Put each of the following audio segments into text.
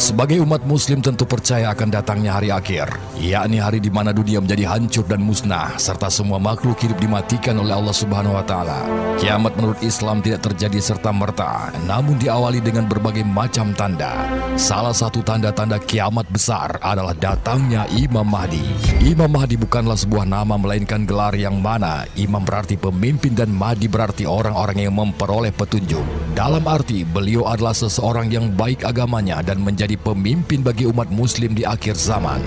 Sebagai umat muslim tentu percaya akan datangnya hari akhir, yakni hari di mana dunia menjadi hancur dan musnah, serta semua makhluk hidup dimatikan oleh Allah Subhanahu wa Ta'ala. Kiamat menurut Islam tidak terjadi serta-merta, namun diawali dengan berbagai macam tanda. Salah satu tanda-tanda kiamat besar adalah datangnya Imam Mahdi. Imam Mahdi bukanlah sebuah nama, melainkan gelar yang mana Imam berarti pemimpin dan Mahdi berarti orang-orang yang memperoleh petunjuk. Dalam arti beliau adalah seseorang yang baik agamanya dan menjadi pemimpin bagi umat muslim di akhir zaman.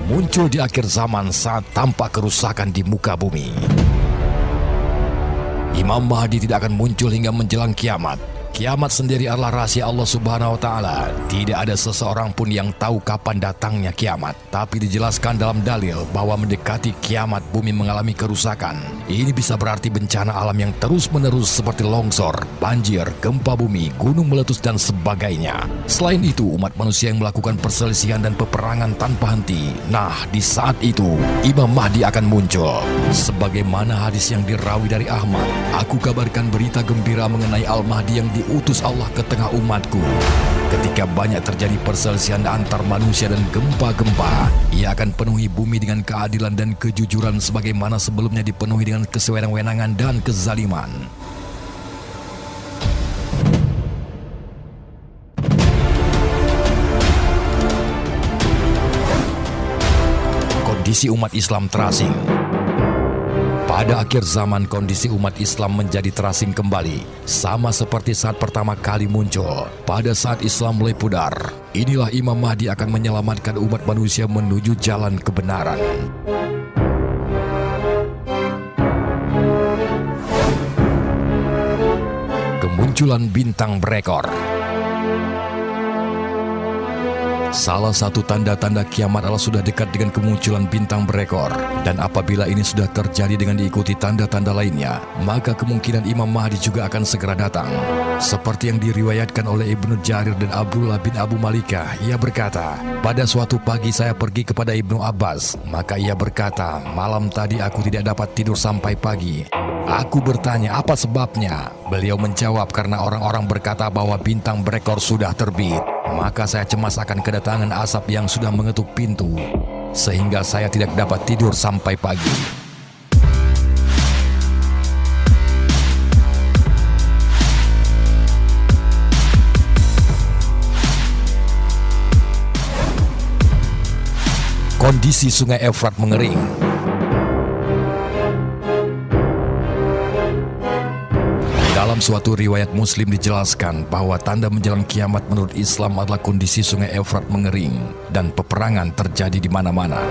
Muncul di akhir zaman saat tampak kerusakan di muka bumi. Imam Mahdi tidak akan muncul hingga menjelang kiamat. Kiamat sendiri adalah rahasia Allah Subhanahu wa Ta'ala. Tidak ada seseorang pun yang tahu kapan datangnya kiamat. Tapi dijelaskan dalam dalil bahwa mendekati kiamat bumi mengalami kerusakan. Ini bisa berarti bencana alam yang terus-menerus seperti longsor, banjir, gempa bumi, gunung meletus dan sebagainya. Selain itu, umat manusia yang melakukan perselisihan dan peperangan tanpa henti. Nah, di saat itu Imam Mahdi akan muncul. Sebagaimana hadis yang dirawi dari Ahmad, aku kabarkan berita gembira mengenai Al-Mahdi yang diutus Allah ke tengah umatku. Ketika banyak terjadi perselisihan antar manusia dan gempa-gempa, ia akan penuhi bumi dengan keadilan dan kejujuran sebagaimana sebelumnya dipenuhi dengan kesewenang-wenangan dan kezaliman. Kondisi umat Islam terasing. Pada akhir zaman, kondisi umat Islam menjadi terasing kembali, sama seperti saat pertama kali muncul. Pada saat Islam mulai pudar, inilah Imam Mahdi akan menyelamatkan umat manusia menuju jalan kebenaran. Kemunculan bintang berekor. Salah satu tanda-tanda kiamat adalah sudah dekat dengan kemunculan bintang berekor. Dan apabila ini sudah terjadi dengan diikuti tanda-tanda lainnya, maka kemungkinan Imam Mahdi juga akan segera datang. Seperti yang diriwayatkan oleh Ibnu Jarir dan Abdullah bin Abu Malikah, ia berkata, pada suatu pagi saya pergi kepada Ibnu Abbas, maka ia berkata, malam tadi aku tidak dapat tidur sampai pagi. Aku bertanya, apa sebabnya? Beliau menjawab, karena orang-orang berkata bahwa bintang berekor sudah terbit. Maka saya cemas akan kedatangan asap yang sudah mengetuk pintu, sehingga saya tidak dapat tidur sampai pagi. Kondisi Sungai Efrat mengering. Dalam suatu riwayat Muslim dijelaskan bahwa tanda menjelang kiamat menurut Islam adalah kondisi Sungai Efrat mengering dan peperangan terjadi di mana-mana.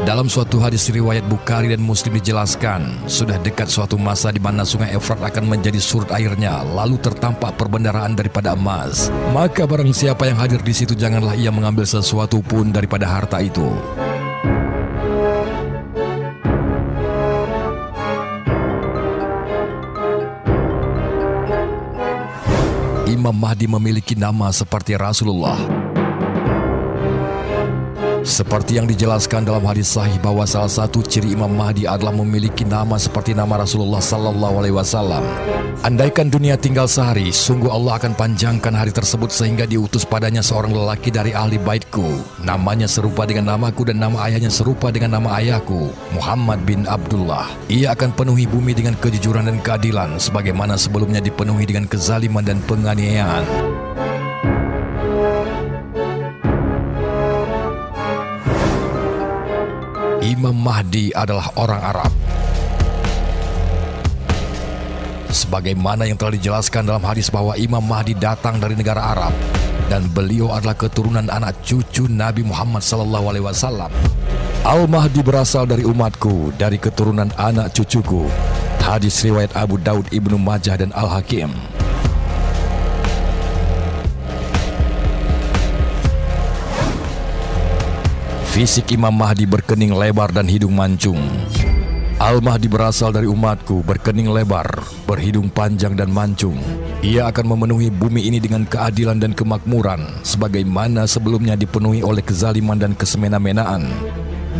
Dalam suatu hadis riwayat Bukhari dan Muslim dijelaskan, sudah dekat suatu masa di mana Sungai Efrat akan menjadi surut airnya, lalu tertampak perbendaharaan daripada emas. Maka barang siapa yang hadir di situ, janganlah ia mengambil sesuatu pun daripada harta itu. Imam Mahdi memiliki nama seperti Rasulullah. Seperti yang dijelaskan dalam hadis sahih bahwa salah satu ciri Imam Mahdi adalah memiliki nama seperti nama Rasulullah sallallahu alaihi wasallam. Andaikan dunia tinggal sehari, sungguh Allah akan panjangkan hari tersebut sehingga diutus padanya seorang lelaki dari ahli baitku. Namanya serupa dengan namaku dan nama ayahnya serupa dengan nama ayahku, Muhammad bin Abdullah. Ia akan penuhi bumi dengan kejujuran dan keadilan sebagaimana sebelumnya dipenuhi dengan kezaliman dan penganiayaan. Imam Mahdi adalah orang Arab. Sebagaimana yang telah dijelaskan dalam hadis bahwa Imam Mahdi datang dari negara Arab dan beliau adalah keturunan anak cucu Nabi Muhammad SAW. Al-Mahdi berasal dari umatku, dari keturunan anak cucuku. Hadis riwayat Abu Daud, Ibnu Majah dan Al-Hakim. Fisik Imam Mahdi berkening lebar dan hidung mancung. Al-Mahdi berasal dari umatku, berkening lebar, berhidung panjang dan mancung. Ia akan memenuhi bumi ini dengan keadilan dan kemakmuran, sebagaimana sebelumnya dipenuhi oleh kezaliman dan kesemena-menaan.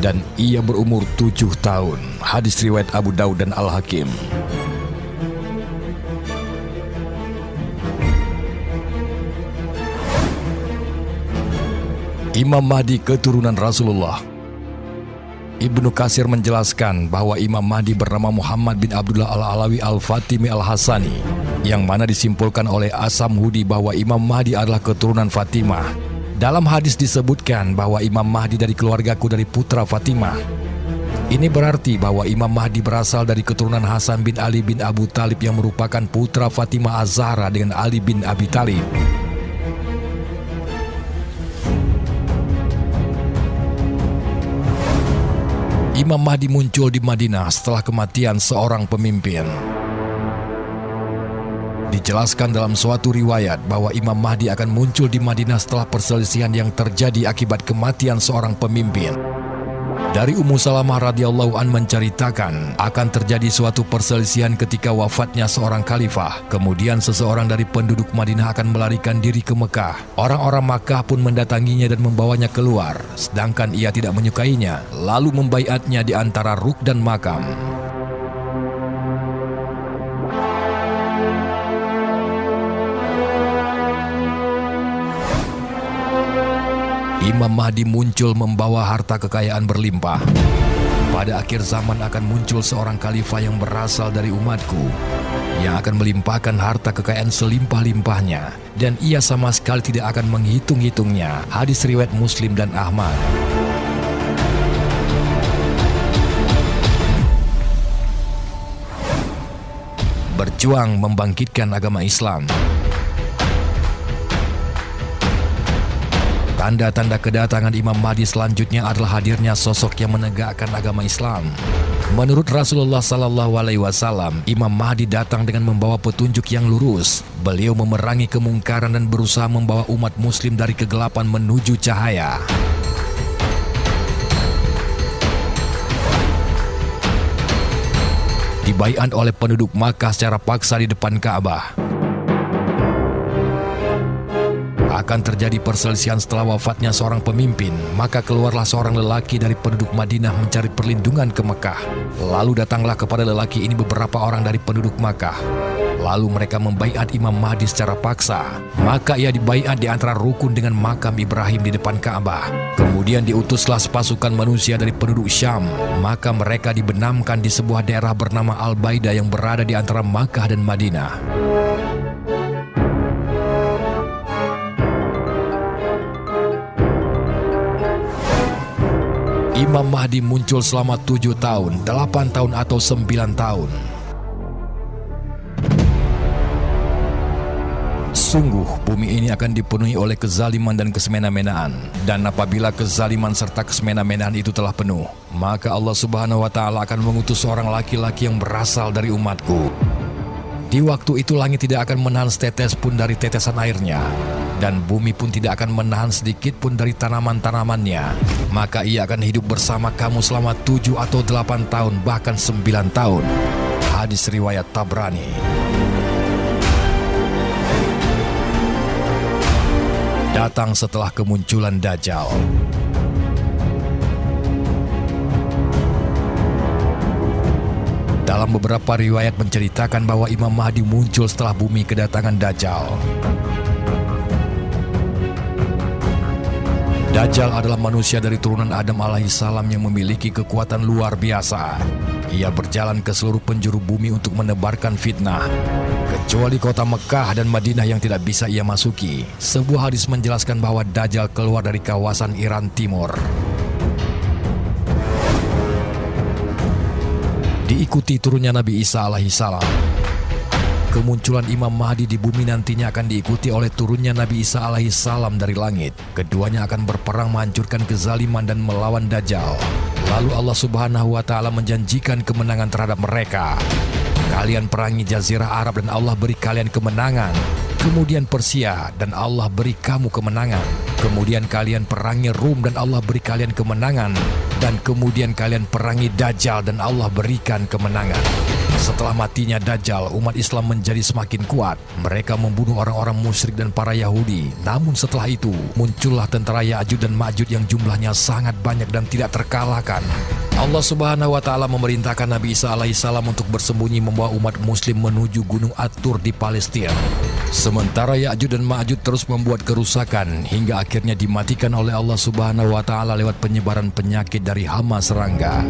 dan ia berumur 7 tahun. Hadis riwayat Abu Daud dan Al-Hakim. Imam Mahdi keturunan Rasulullah. Ibnu Katsir menjelaskan bahwa Imam Mahdi bernama Muhammad bin Abdullah al-Alawi al-Fatimi al-Hasani, yang mana disimpulkan oleh Asam Hudi bahwa Imam Mahdi adalah keturunan Fatimah. Dalam hadis disebutkan bahwa Imam Mahdi dari keluargaku dari putra Fatimah. Ini berarti bahwa Imam Mahdi berasal dari keturunan Hasan bin Ali bin Abu Talib yang merupakan putra Fatimah Az-Zahra dengan Ali bin Abi Talib. Imam Mahdi muncul di Madinah setelah kematian seorang pemimpin. Dijelaskan dalam suatu riwayat bahwa Imam Mahdi akan muncul di Madinah setelah perselisihan yang terjadi akibat kematian seorang pemimpin. Dari Ummu Salamah radhiyallahu an menceritakan akan terjadi suatu perselisihan ketika wafatnya seorang khalifah. Kemudian seseorang dari penduduk Madinah akan melarikan diri ke Mekah. Orang-orang Makkah pun mendatanginya dan membawanya keluar, sedangkan ia tidak menyukainya, lalu membaiatnya di antara ruk dan makam. Imam Mahdi muncul membawa harta kekayaan berlimpah. Pada akhir zaman akan muncul seorang khalifah yang berasal dari umatku, yang akan melimpahkan harta kekayaan selimpah-limpahnya, dan ia sama sekali tidak akan menghitung-hitungnya. Hadis riwayat Muslim dan Ahmad. Berjuang membangkitkan agama Islam. Tanda-tanda kedatangan Imam Mahdi selanjutnya adalah hadirnya sosok yang menegakkan agama Islam. Menurut Rasulullah SAW, Imam Mahdi datang dengan membawa petunjuk yang lurus. Beliau memerangi kemungkaran dan berusaha membawa umat muslim dari kegelapan menuju cahaya. Dibaiat oleh penduduk Makkah secara paksa di depan Ka'bah. Akan terjadi perselisihan setelah wafatnya seorang pemimpin, maka keluarlah seorang lelaki dari penduduk Madinah mencari perlindungan ke Mekah. Lalu datanglah kepada lelaki ini beberapa orang dari penduduk Makkah. Lalu mereka membaiat Imam Mahdi secara paksa. Maka ia dibaiat di antara rukun dengan makam Ibrahim di depan Ka'bah. Kemudian diutuslah sepasukan manusia dari penduduk Syam. Maka mereka dibenamkan di sebuah daerah bernama Al-Baida yang berada di antara Makkah dan Madinah. Imam Mahdi muncul selama 7 tahun, 8 tahun atau 9 tahun. Sungguh, bumi ini akan dipenuhi oleh kezaliman dan kesemena-menaan. Dan apabila kezaliman serta kesemena-menaan itu telah penuh, maka Allah Subhanahu wa Ta'ala akan mengutus seorang laki-laki yang berasal dari umatku. Di waktu itu langit tidak akan menahan setetes pun dari tetesan airnya, dan bumi pun tidak akan menahan sedikit pun dari tanaman-tanamannya. Maka ia akan hidup bersama kamu selama 7 atau 8 tahun, bahkan 9 tahun. Hadis riwayat Tabrani. Datang setelah kemunculan Dajjal. Dalam beberapa riwayat menceritakan bahwa Imam Mahdi muncul setelah bumi kedatangan Dajjal. Dajjal adalah manusia dari turunan Adam alaihissalam yang memiliki kekuatan luar biasa. Ia berjalan ke seluruh penjuru bumi untuk menebarkan fitnah, kecuali kota Mekah dan Madinah yang tidak bisa ia masuki. Sebuah hadis menjelaskan bahwa Dajjal keluar dari kawasan Iran Timur. Diikuti turunnya Nabi Isa alaihissalam. Kemunculan Imam Mahdi di bumi nantinya akan diikuti oleh turunnya Nabi Isa alaihissalam dari langit. Keduanya akan berperang menghancurkan kezaliman dan melawan Dajjal. Lalu Allah Subhanahu wa Ta'ala menjanjikan kemenangan terhadap mereka. Kalian perangi Jazirah Arab dan Allah beri kalian kemenangan. Kemudian Persia dan Allah beri kamu kemenangan. Kemudian kalian perangi Rum dan Allah beri kalian kemenangan. Dan kemudian kalian perangi Dajjal dan Allah berikan kemenangan. Setelah matinya Dajjal, umat Islam menjadi semakin kuat. Mereka membunuh orang-orang musyrik dan para Yahudi. Namun setelah itu, muncullah tentara Ya'juj dan Ma'juj yang jumlahnya sangat banyak dan tidak terkalahkan. Allah Subhanahu wa Ta'ala memerintahkan Nabi Isa alaihissalam untuk bersembunyi membawa umat muslim menuju Gunung At-Tur di Palestina. Sementara Ya'juj dan Ma'juj terus membuat kerusakan hingga akhirnya dimatikan oleh Allah Subhanahu wa Ta'ala lewat penyebaran penyakit dari hama serangga.